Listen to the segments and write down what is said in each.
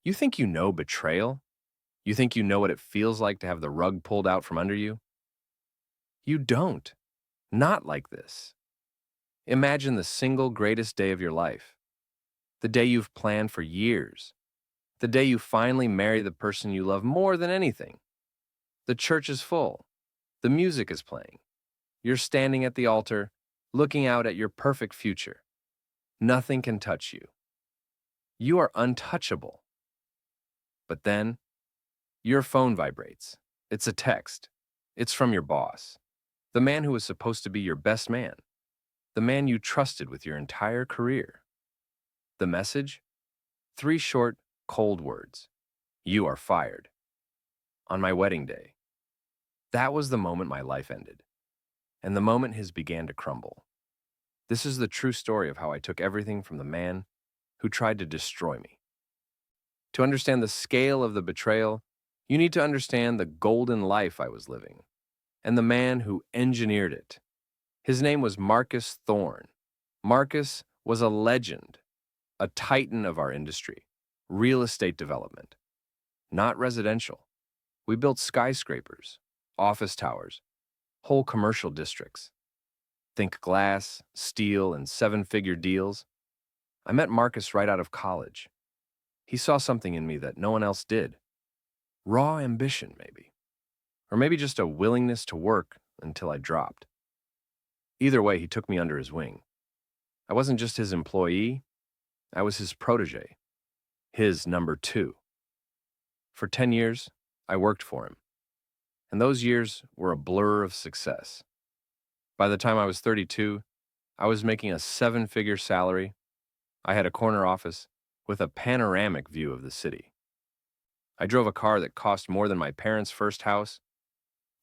You think you know betrayal? You think you know what it feels like to have the rug pulled out from under you? You don't. Not like this. Imagine the single greatest day of your life, the day you've planned for years, the day you finally marry the person you love more than anything. The church is full, the music is playing. You're standing at the altar, looking out at your perfect future. Nothing can touch you. You are untouchable. But then, your phone vibrates. It's a text. It's from your boss, the man who was supposed to be your best man, the man you trusted with your entire career. The message? Three short, cold words. You are fired. On my wedding day. That was the moment my life ended, and the moment his began to crumble. This is the true story of how I took everything from the man who tried to destroy me. To understand the scale of the betrayal, you need to understand the golden life I was living, and the man who engineered it. His name was Marcus Thorne. Marcus was a legend, a titan of our industry, real estate development, not residential. We built skyscrapers, office towers, whole commercial districts. Think glass, steel, and seven-figure deals. I met Marcus right out of college. He saw something in me that no one else did. Raw ambition, maybe. Or maybe just a willingness to work until I dropped. Either way, he took me under his wing. I wasn't just his employee, I was his protégé, his number two. For 10 years, I worked for him, and those years were a blur of success. By the time I was 32, I was making a seven-figure salary. I had a corner office with a panoramic view of the city. I drove a car that cost more than my parents' first house.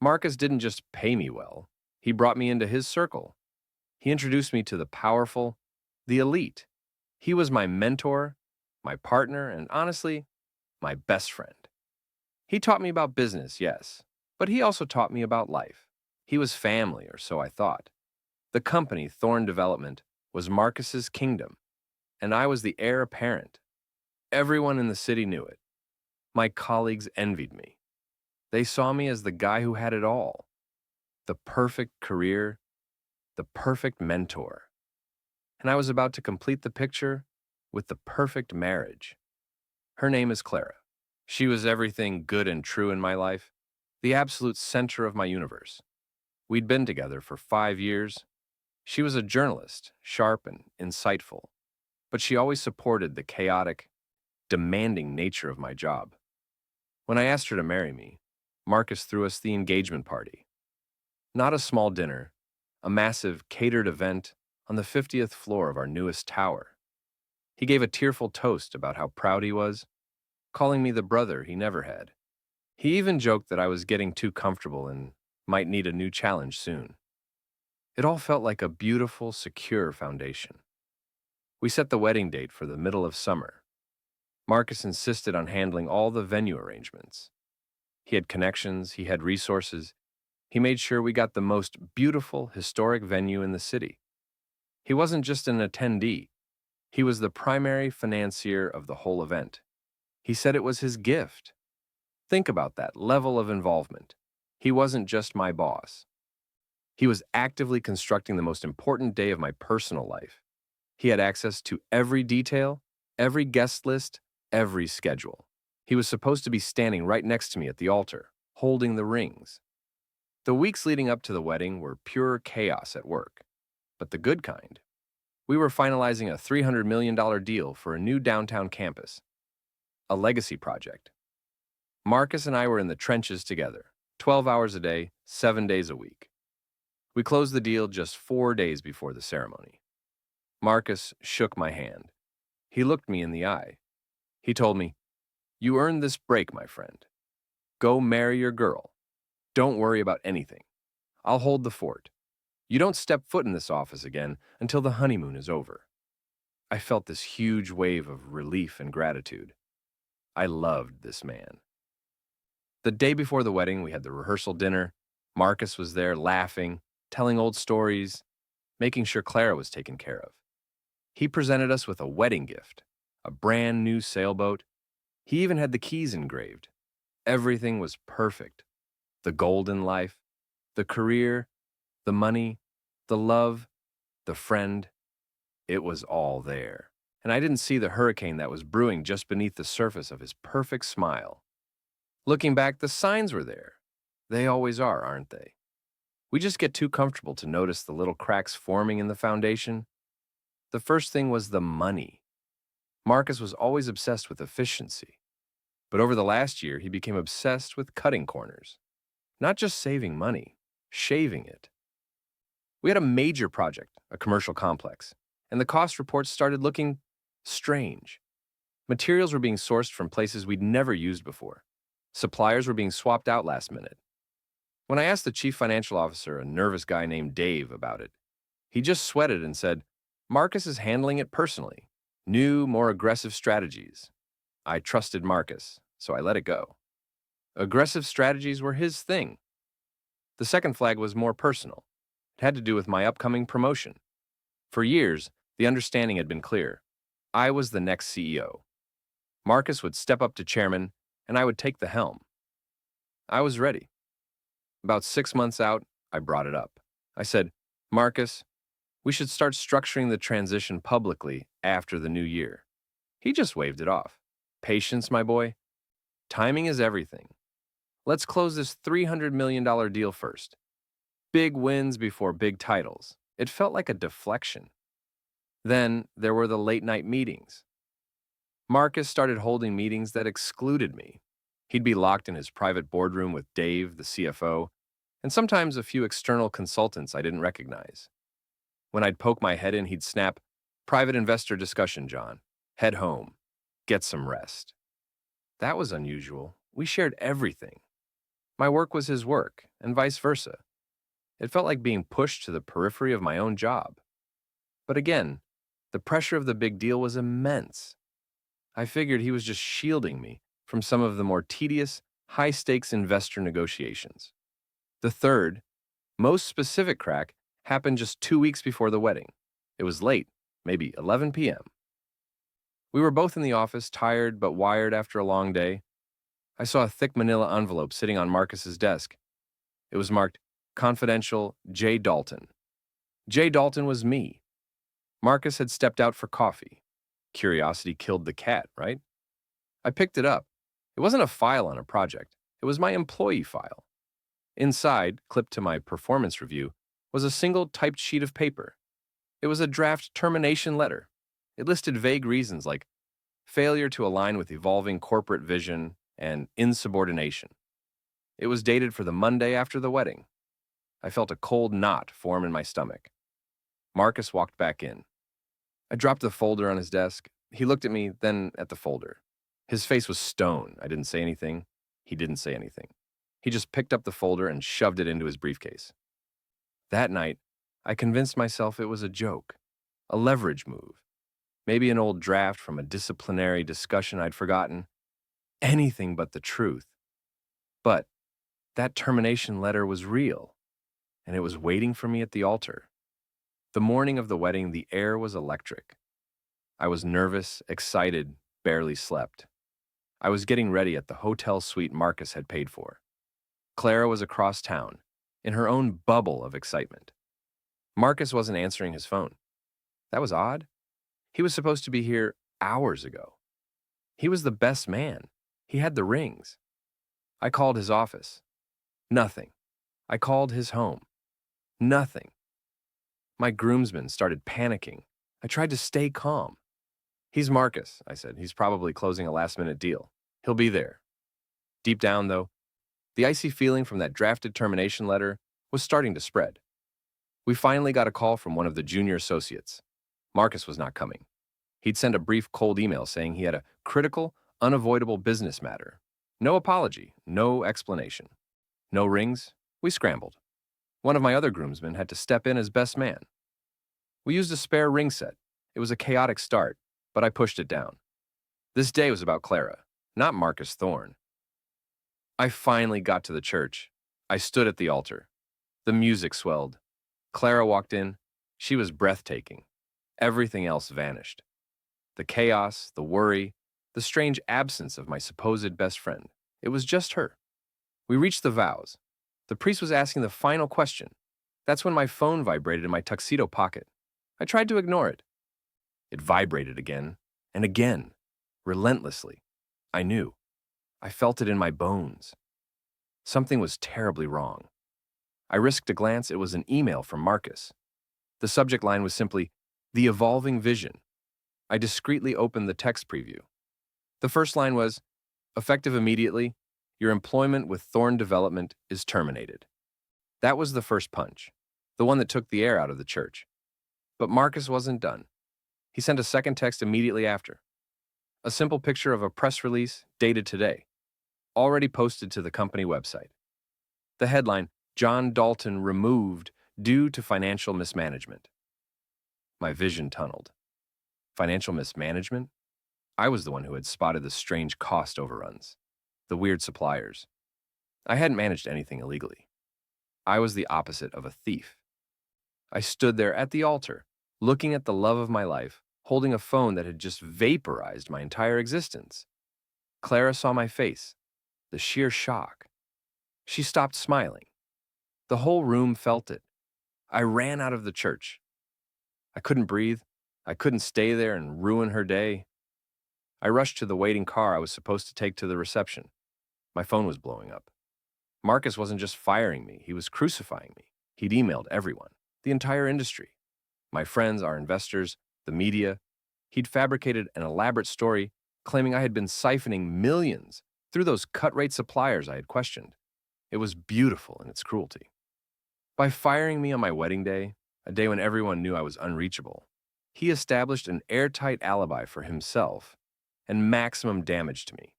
Marcus didn't just pay me well, he brought me into his circle. He introduced me to the powerful, the elite. He was my mentor, my partner, and honestly, my best friend. He taught me about business, yes, but he also taught me about life. He was family, or so I thought. The company, Thorne Development, was Marcus's kingdom, and I was the heir apparent. Everyone in the city knew it. My colleagues envied me. They saw me as the guy who had it all. The perfect career, the perfect mentor. And I was about to complete the picture with the perfect marriage. Her name is Clara. She was everything good and true in my life, the absolute center of my universe. We'd been together for 5 years. She was a journalist, sharp and insightful, but she always supported the chaotic, demanding nature of my job. When I asked her to marry me, Marcus threw us the engagement party. Not a small dinner, a massive catered event on the 50th floor of our newest tower. He gave a tearful toast about how proud he was, calling me the brother he never had. He even joked that I was getting too comfortable and might need a new challenge soon. It all felt like a beautiful, secure foundation. We set the wedding date for the middle of summer. Marcus insisted on handling all the venue arrangements. He had connections, he had resources. He made sure we got the most beautiful, historic venue in the city. He wasn't just an attendee. He was the primary financier of the whole event. He said it was his gift. Think about that level of involvement. He wasn't just my boss. He was actively constructing the most important day of my personal life. He had access to every detail, every guest list, every schedule. He was supposed to be standing right next to me at the altar, holding the rings. The weeks leading up to the wedding were pure chaos at work, but the good kind. We were finalizing a $300 million deal for a new downtown campus, a legacy project. Marcus and I were in the trenches together, 12 hours a day, 7 days a week. We closed the deal just 4 days before the ceremony. Marcus shook my hand. He looked me in the eye. He told me, "You earned this break, my friend. Go marry your girl. Don't worry about anything. I'll hold the fort. You don't step foot in this office again until the honeymoon is over." I felt this huge wave of relief and gratitude. I loved this man. The day before the wedding, we had the rehearsal dinner. Marcus was there laughing, telling old stories, making sure Clara was taken care of. He presented us with a wedding gift, a brand new sailboat. He even had the keys engraved. Everything was perfect. The golden life, the career, the money, the love, the friend. It was all there. And I didn't see the hurricane that was brewing just beneath the surface of his perfect smile. Looking back, the signs were there. They always are, aren't they? We just get too comfortable to notice the little cracks forming in the foundation. The first thing was the money. Marcus was always obsessed with efficiency. But over the last year, he became obsessed with cutting corners. Not just saving money, shaving it. We had a major project, a commercial complex, and the cost reports started looking strange. Materials were being sourced from places we'd never used before. Suppliers were being swapped out last minute. When I asked the chief financial officer, a nervous guy named Dave, about it, he just sweated and said, "Marcus is handling it personally. New, more aggressive strategies." I trusted Marcus, so I let it go. Aggressive strategies were his thing. The second flag was more personal. It had to do with my upcoming promotion. For years, the understanding had been clear. I was the next CEO. Marcus would step up to chairman, and I would take the helm. I was ready. About 6 months out, I brought it up. I said, "Marcus, we should start structuring the transition publicly after the new year." He just waved it off. "Patience, my boy. Timing is everything. Let's close this $300 million deal first. Big wins before big titles." It felt like a deflection. Then there were the late-night meetings. Marcus started holding meetings that excluded me. He'd be locked in his private boardroom with Dave, the CFO, and sometimes a few external consultants I didn't recognize. When I'd poke my head in, he'd snap, "Private investor discussion, John. Head home. Get some rest." That was unusual. We shared everything. My work was his work, and vice versa. It felt like being pushed to the periphery of my own job. But again, the pressure of the big deal was immense. I figured he was just shielding me from some of the more tedious, high-stakes investor negotiations. The third, most specific crack happened just 2 weeks before the wedding. It was late, maybe 11 p.m. We were both in the office, tired but wired after a long day. I saw a thick manila envelope sitting on Marcus's desk. It was marked "Confidential J. Dalton." J. Dalton was me. Marcus had stepped out for coffee. Curiosity killed the cat, right? I picked it up. It wasn't a file on a project. It was my employee file. Inside, clipped to my performance review, was a single typed sheet of paper. It was a draft termination letter. It listed vague reasons like failure to align with evolving corporate vision and insubordination. It was dated for the Monday after the wedding. I felt a cold knot form in my stomach. Marcus walked back in. I dropped the folder on his desk. He looked at me, then at the folder. His face was stone. I didn't say anything. He didn't say anything. He just picked up the folder and shoved it into his briefcase. That night, I convinced myself it was a joke, a leverage move, maybe an old draft from a disciplinary discussion I'd forgotten. Anything but the truth. But that termination letter was real, and it was waiting for me at the altar. The morning of the wedding, the air was electric. I was nervous, excited, barely slept. I was getting ready at the hotel suite Marcus had paid for. Clara was across town, in her own bubble of excitement. Marcus wasn't answering his phone. That was odd. He was supposed to be here hours ago. He was the best man. He had the rings. I called his office. Nothing. I called his home. Nothing. My groomsmen started panicking. I tried to stay calm. "He's Marcus," I said. "He's probably closing a last-minute deal. He'll be there." Deep down, though, the icy feeling from that drafted termination letter was starting to spread. We finally got a call from one of the junior associates. Marcus was not coming. He'd sent a brief cold email saying he had a critical, unavoidable business matter. No apology, no explanation. No rings. We scrambled. One of my other groomsmen had to step in as best man. We used a spare ring set. It was a chaotic start, but I pushed it down. This day was about Clara, not Marcus Thorne. I finally got to the church. I stood at the altar. The music swelled. Clara walked in. She was breathtaking. Everything else vanished. The chaos, the worry, The strange absence of my supposed best friend. It was just her. We reached the vows. The priest was asking the final question. That's when my phone vibrated in my tuxedo pocket. I tried to ignore it. It vibrated again and again, relentlessly. I knew. I felt it in my bones. Something was terribly wrong. I risked a glance. It was an email from Marcus. The subject line was simply, "The Evolving Vision." I discreetly opened the text preview. The first line was, "Effective immediately, your employment with Thorne Development is terminated." That was the first punch, the one that took the air out of the church. But Marcus wasn't done. He sent a second text immediately after. A simple picture of a press release dated today, already posted to the company website. The headline, "John Dalton removed due to financial mismanagement." My vision tunneled. Financial mismanagement? I was the one who had spotted the strange cost overruns, the weird suppliers. I hadn't managed anything illegally. I was the opposite of a thief. I stood there at the altar, looking at the love of my life, holding a phone that had just vaporized my entire existence. Clara saw my face, the sheer shock. She stopped smiling. The whole room felt it. I ran out of the church. I couldn't breathe. I couldn't stay there and ruin her day. I rushed to the waiting car I was supposed to take to the reception. My phone was blowing up. Marcus wasn't just firing me, he was crucifying me. He'd emailed everyone, the entire industry. My friends, our investors, the media. He'd fabricated an elaborate story claiming I had been siphoning millions through those cut-rate suppliers I had questioned. It was beautiful in its cruelty. By firing me on my wedding day, a day when everyone knew I was unreachable, he established an airtight alibi for himself and maximum damage to me.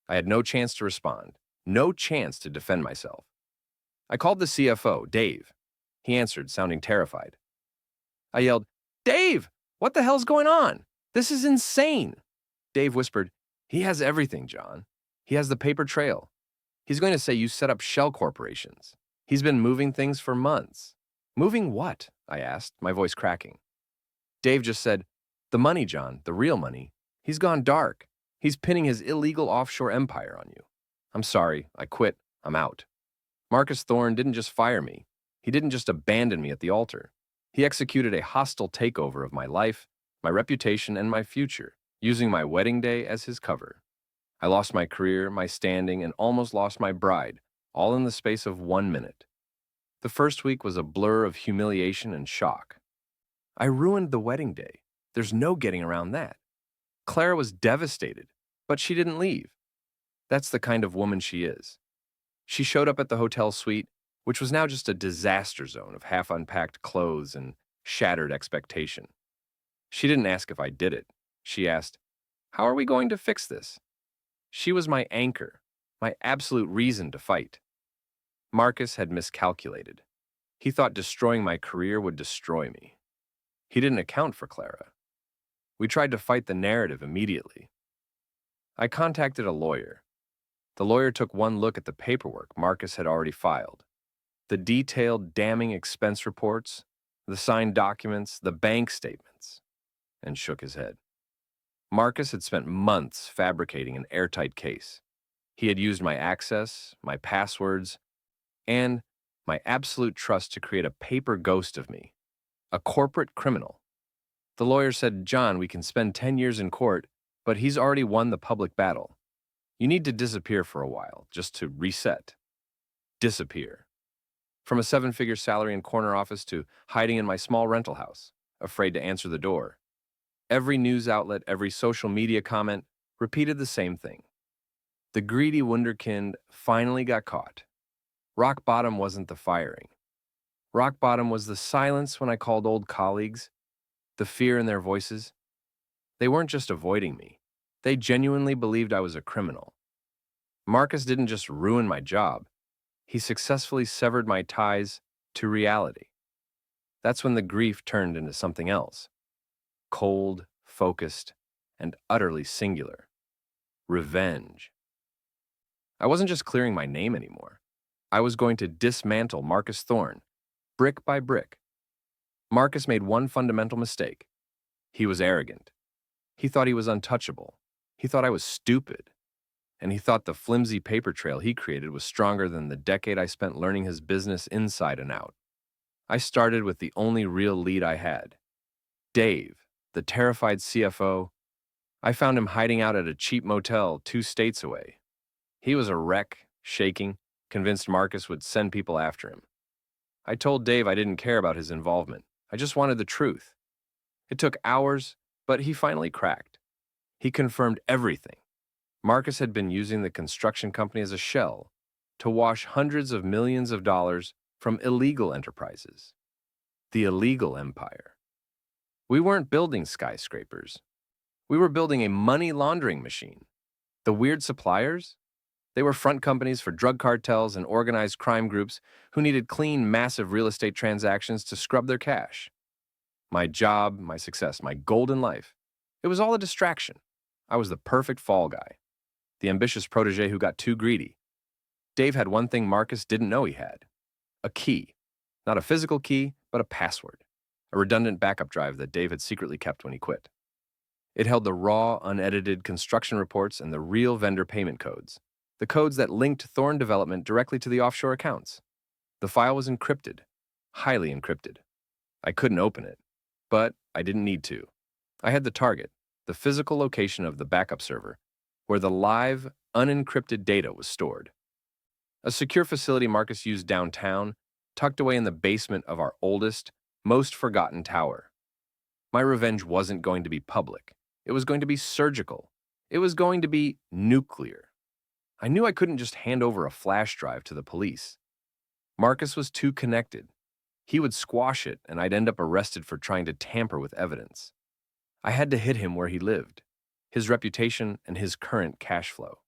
I had no chance to respond, no chance to defend myself. I called the CFO, Dave. He answered, sounding terrified. I yelled, "Dave, what the hell's going on? This is insane." Dave whispered, "He has everything, John. He has the paper trail. He's going to say you set up shell corporations. He's been moving things for months." "Moving what?" I asked, my voice cracking. Dave just said, "The money, John, the real money. He's gone dark. He's pinning his illegal offshore empire on you." I'm sorry, I quit, I'm out. Marcus Thorne didn't just fire me. He didn't just abandon me at the altar. He executed a hostile takeover of my life, my reputation, and my future, using my wedding day as his cover. I lost my career, my standing, and almost lost my bride, all in the space of 1 minute. The first week was a blur of humiliation and shock. I ruined the wedding day. There's no getting around that. Clara was devastated, but she didn't leave. That's the kind of woman she is. She showed up at the hotel suite, which was now just a disaster zone of half-unpacked clothes and shattered expectation. She didn't ask if I did it. She asked, "How are we going to fix this?" She was my anchor, my absolute reason to fight. Marcus had miscalculated. He thought destroying my career would destroy me. He didn't account for Clara. We tried to fight the narrative immediately. I contacted a lawyer. The lawyer took one look at the paperwork Marcus had already filed. The detailed, damning expense reports, the signed documents, the bank statements, and shook his head. Marcus had spent months fabricating an airtight case. He had used my access, my passwords, and my absolute trust to create a paper ghost of me, a corporate criminal. The lawyer said, "John, we can spend 10 years in court, but he's already won the public battle. You need to disappear for a while, just to reset." Disappear. From a 7-figure salary and corner office to hiding in my small rental house, afraid to answer the door. Every news outlet, every social media comment repeated the same thing. The greedy wunderkind finally got caught. Rock bottom wasn't the firing. Rock bottom was the silence when I called old colleagues, the fear in their voices. They weren't just avoiding me. They genuinely believed I was a criminal. Marcus didn't just ruin my job. He successfully severed my ties to reality. That's when the grief turned into something else. Cold, focused, and utterly singular. Revenge. I wasn't just clearing my name anymore. I was going to dismantle Marcus Thorne, brick by brick. Marcus made one fundamental mistake. He was arrogant. He thought he was untouchable. He thought I was stupid, and he thought the flimsy paper trail he created was stronger than the decade I spent learning his business inside and out. I started with the only real lead I had. Dave, the terrified CFO. I found him hiding out at a cheap motel 2 states away. He was a wreck, shaking, convinced Marcus would send people after him. I told Dave I didn't care about his involvement. I just wanted the truth. It took hours, but he finally cracked. He confirmed everything. Marcus had been using the construction company as a shell to wash hundreds of millions of dollars from illegal enterprises. The illegal empire. We weren't building skyscrapers. We were building a money laundering machine. The weird suppliers? They were front companies for drug cartels and organized crime groups who needed clean, massive real estate transactions to scrub their cash. My job, my success, my golden life. It was all a distraction. I was the perfect fall guy, the ambitious protégé who got too greedy. Dave had one thing Marcus didn't know he had: a key. Not a physical key, but a password. A redundant backup drive that Dave had secretly kept when he quit. It held the raw, unedited construction reports and the real vendor payment codes, the codes that linked Thorne development directly to the offshore accounts. The file was encrypted, highly encrypted. I couldn't open it, but I didn't need to. I had the target, the physical location of the backup server, where the live, unencrypted data was stored. A secure facility Marcus used downtown, tucked away in the basement of our oldest, most forgotten tower. My revenge wasn't going to be public. It was going to be surgical. It was going to be nuclear. I knew I couldn't just hand over a flash drive to the police. Marcus was too connected. He would squash it, and I'd end up arrested for trying to tamper with evidence. I had to hit him where he lived, his reputation and his current cash flow.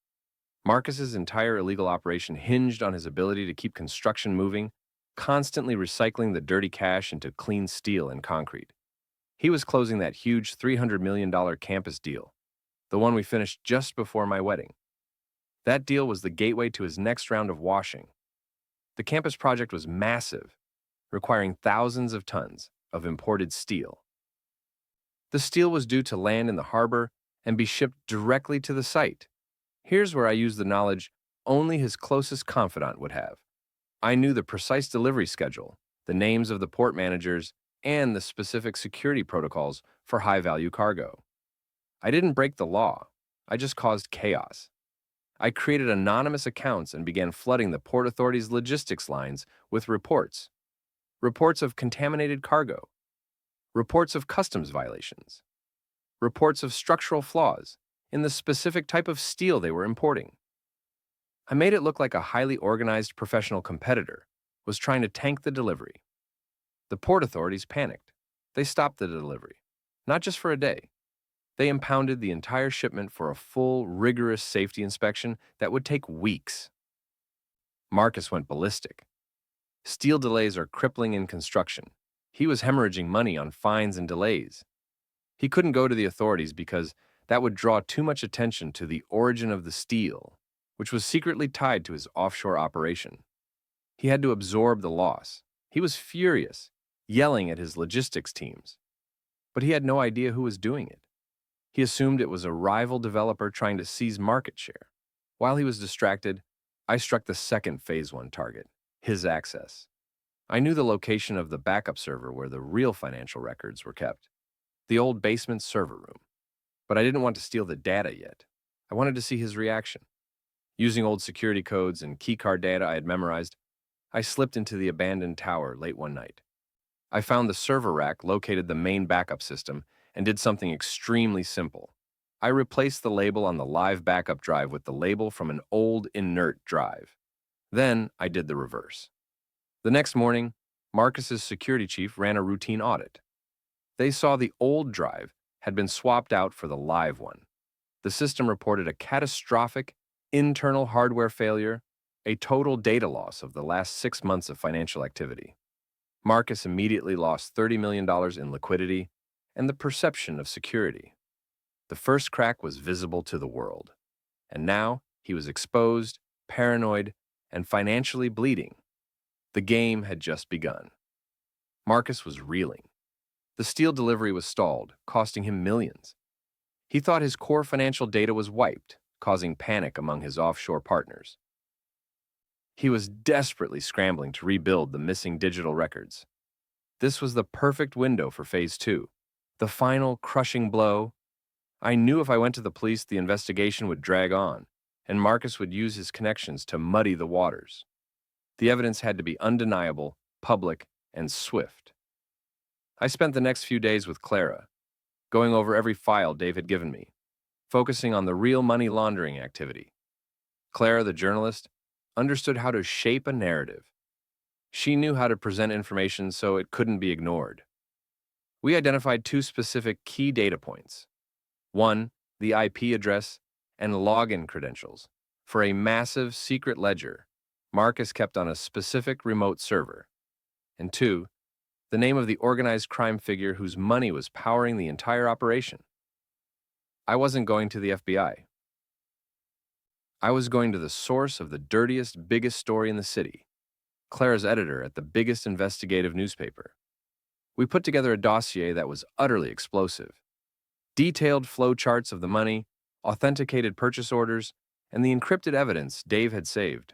Marcus's entire illegal operation hinged on his ability to keep construction moving, constantly recycling the dirty cash into clean steel and concrete. He was closing that huge $300 million campus deal, the one we finished just before my wedding. That deal was the gateway to his next round of washing. The campus project was massive, requiring thousands of tons of imported steel. The steel was due to land in the harbor and be shipped directly to the site. Here's where I used the knowledge only his closest confidant would have. I knew the precise delivery schedule, the names of the port managers, and the specific security protocols for high-value cargo. I didn't break the law. I just caused chaos. I created anonymous accounts and began flooding the Port Authority's logistics lines with reports. Reports of contaminated cargo. Reports of customs violations. Reports of structural flaws in the specific type of steel they were importing. I made it look like a highly organized professional competitor was trying to tank the delivery. The port authorities panicked. They stopped the delivery, not just for a day. They impounded the entire shipment for a full, rigorous safety inspection that would take weeks. Marcus went ballistic. Steel delays are crippling in construction. He was hemorrhaging money on fines and delays. He couldn't go to the authorities because that would draw too much attention to the origin of the steel, which was secretly tied to his offshore operation. He had to absorb the loss. He was furious, yelling at his logistics teams. But he had no idea who was doing it. He assumed it was a rival developer trying to seize market share. While he was distracted, I struck the second Phase 1 target, his access. I knew the location of the backup server where the real financial records were kept, the old basement server room. But I didn't want to steal the data yet. I wanted to see his reaction. Using old security codes and keycard data I had memorized, I slipped into the abandoned tower late one night. I found the server rack, located the main backup system, and did something extremely simple. I replaced the label on the live backup drive with the label from an old inert drive. Then I did the reverse. The next morning, Marcus's security chief ran a routine audit. They saw the old drive had been swapped out for the live one. The system reported a catastrophic internal hardware failure, a total data loss of the last 6 months of financial activity. Marcus immediately lost $30 million in liquidity and the perception of security. The first crack was visible to the world, and now he was exposed, paranoid, and financially bleeding. The game had just begun. Marcus was reeling. The steel delivery was stalled, costing him millions. He thought his core financial data was wiped, causing panic among his offshore partners. He was desperately scrambling to rebuild the missing digital records. This was the perfect window for Phase 2. The final crushing blow. I knew if I went to the police, the investigation would drag on, and Marcus would use his connections to muddy the waters. The evidence had to be undeniable, public, and swift. I spent the next few days with Clara, going over every file Dave had given me, focusing on the real money laundering activity. Clara, the journalist, understood how to shape a narrative. She knew how to present information so it couldn't be ignored. We identified two specific key data points. One, the IP address and login credentials for a massive secret ledger Marcus kept on a specific remote server. And two, the name of the organized crime figure whose money was powering the entire operation. I wasn't going to the FBI. I was going to the source of the dirtiest, biggest story in the city, Clara's editor at the biggest investigative newspaper. We put together a dossier that was utterly explosive. Detailed flowcharts of the money, authenticated purchase orders, and the encrypted evidence Dave had saved.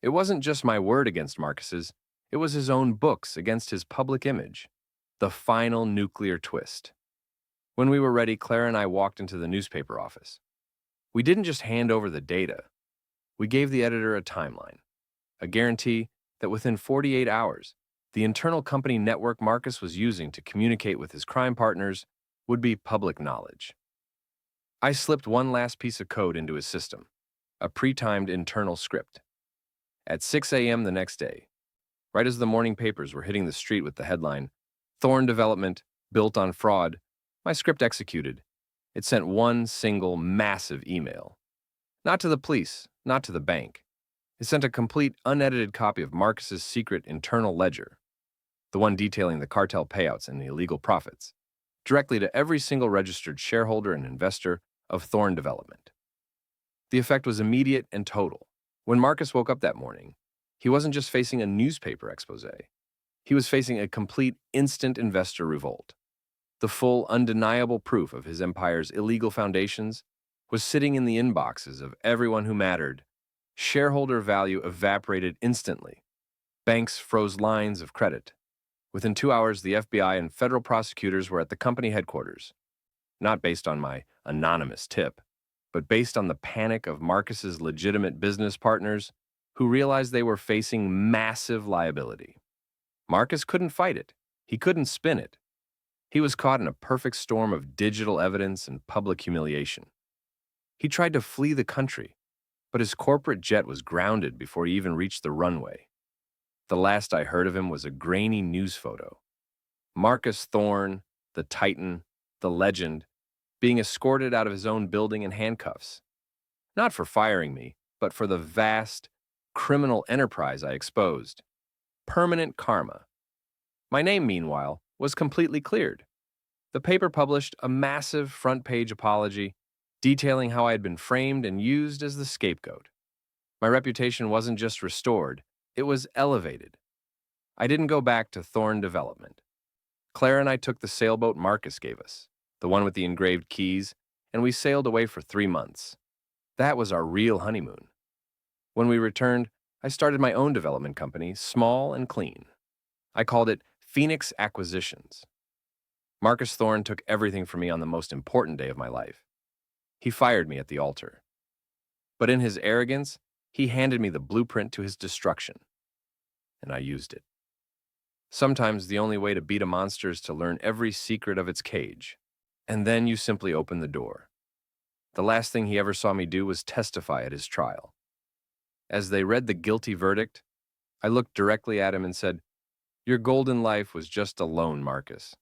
It wasn't just my word against Marcus's, it was his own books against his public image. The final nuclear twist. When we were ready, Clara and I walked into the newspaper office. We didn't just hand over the data. We gave the editor a timeline, a guarantee that within 48 hours, the internal company network Marcus was using to communicate with his crime partners would be public knowledge. I slipped one last piece of code into his system, a pre-timed internal script. At 6 a.m. the next day, right as the morning papers were hitting the street with the headline, "Thorne Development, Built on Fraud," my script executed. It sent one single massive email. Not to the police, not to the bank. It sent a complete, unedited copy of Marcus's secret internal ledger, the one detailing the cartel payouts and the illegal profits, directly to every single registered shareholder and investor of Thorne Development. The effect was immediate and total. When Marcus woke up that morning, he wasn't just facing a newspaper expose. He was facing a complete instant investor revolt. The full, undeniable proof of his empire's illegal foundations was sitting in the inboxes of everyone who mattered. Shareholder value evaporated instantly. Banks froze lines of credit. Within 2 hours, the FBI and federal prosecutors were at the company headquarters, not based on my anonymous tip, but based on the panic of Marcus's legitimate business partners who realized they were facing massive liability. Marcus couldn't fight it. He couldn't spin it. He was caught in a perfect storm of digital evidence and public humiliation. He tried to flee the country, but his corporate jet was grounded before he even reached the runway. The last I heard of him was a grainy news photo. Marcus Thorne, the Titan, the legend, being escorted out of his own building in handcuffs. Not for firing me, but for the vast, criminal enterprise I exposed. Permanent karma. My name, meanwhile, was completely cleared. The paper published a massive front-page apology detailing how I had been framed and used as the scapegoat. My reputation wasn't just restored, it was elevated. I didn't go back to Thorne Development. Clara and I took the sailboat Marcus gave us, the one with the engraved keys, and we sailed away for 3 months. That was our real honeymoon. When we returned, I started my own development company, small and clean. I called it Phoenix Acquisitions. Marcus Thorne took everything from me on the most important day of my life. He fired me at the altar. But in his arrogance, he handed me the blueprint to his destruction, and I used it. Sometimes the only way to beat a monster is to learn every secret of its cage, and then you simply open the door. The last thing he ever saw me do was testify at his trial. As they read the guilty verdict, I looked directly at him and said, "Your golden life was just a loan, Marcus,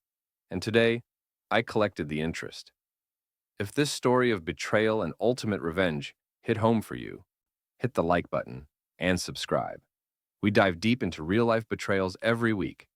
and today I collected the interest." If this story of betrayal and ultimate revenge hit home for you, hit the like button and subscribe. We dive deep into real-life betrayals every week,